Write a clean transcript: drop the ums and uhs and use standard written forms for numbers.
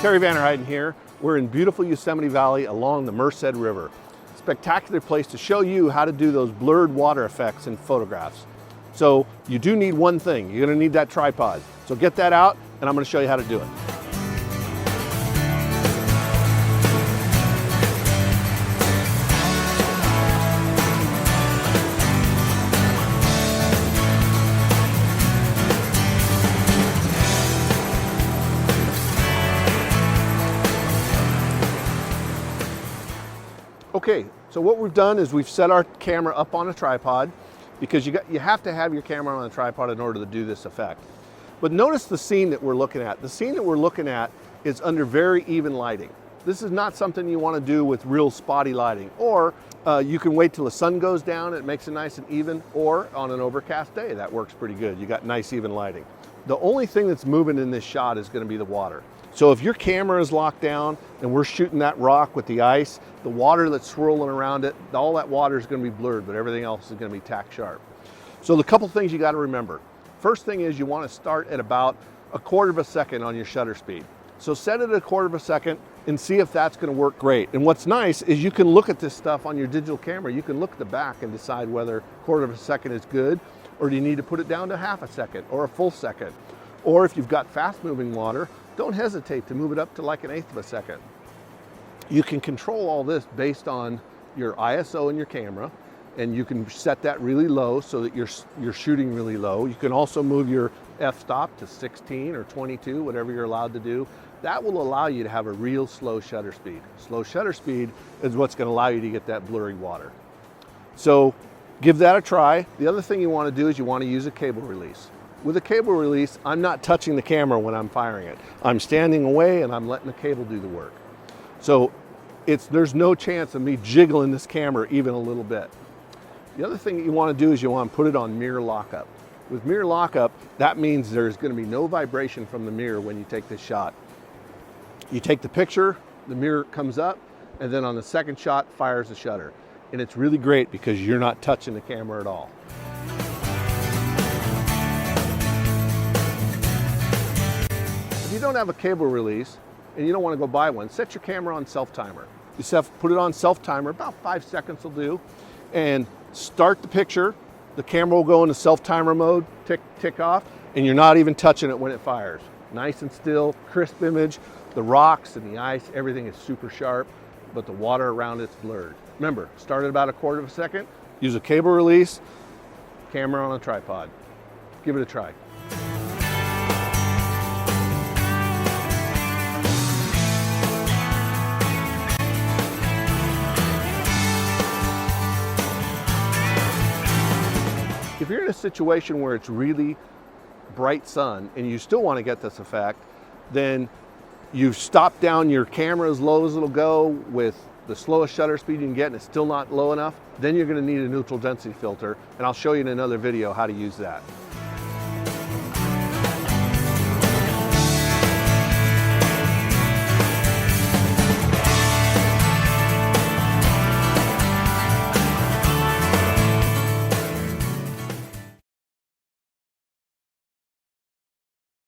Terry VanderHeiden here. We're in beautiful Yosemite Valley along the Merced River. Spectacular place to show you how to do those blurred water effects in photographs. So you do need one thing. You're going to need that tripod. So get that out and I'm going to show you how to do it. Okay, so what we've done is we've set our camera up on a tripod because you have to have your camera on a tripod in order to do this effect. But notice the scene that we're looking at. The scene that we're looking at is under very even lighting. This is not something you want to do with real spotty lighting, or you can wait till the sun goes down, it makes it nice and even, or on an overcast day, that works pretty good. You got nice even lighting. The only thing that's moving in this shot is going to be the water. So if your camera is locked down and we're shooting that rock with the ice, the water that's swirling around it, all that water is going to be blurred, but everything else is going to be tack sharp. So the couple things you got to remember. First thing is you want to start at about 1/4 of a second on your shutter speed. So set it at 1/4 of a second and see if that's going to work great. And what's nice is you can look at this stuff on your digital camera. You can look at the back and decide whether 1/4 of a second is good, or do you need to put it down to 1/2 a second or a full second. Or if you've got fast moving water, don't hesitate to move it up to like 1/8 of a second. You can control all this based on your ISO in your camera, and you can set that really low so that you're shooting really low. You can also move your f-stop to 16 or 22, whatever you're allowed to do. That will allow you to have a real slow shutter speed. Slow shutter speed is what's going to allow you to get that blurry water. So give that a try. The other thing you want to do is you want to use a cable release. With a cable release, I'm not touching the camera when I'm firing it. I'm standing away and I'm letting the cable do the work. So there's no chance of me jiggling this camera even a little bit. The other thing that you want to do is you want to put it on mirror lockup. With mirror lockup, that means there's going to be no vibration from the mirror when you take this shot. You take the picture, the mirror comes up, and then on the second shot, fires the shutter. And it's really great because you're not touching the camera at all. If you don't have a cable release and you don't want to go buy one, set your camera on self-timer. Put it on self-timer, about 5 seconds will do, and start the picture. The camera will go into self-timer mode, tick off, and you're not even touching it when it fires. Nice and still, crisp image. The rocks and the ice, everything is super sharp, but the water around it's blurred. Remember, start at about 1/4 of a second, use a cable release, camera on a tripod. Give it a try. If you're in a situation where it's really bright sun and you still want to get this effect, then you've stopped down your camera as low as it'll go with the slowest shutter speed you can get and it's still not low enough, then you're going to need a neutral density filter, and I'll show you in another video how to use that.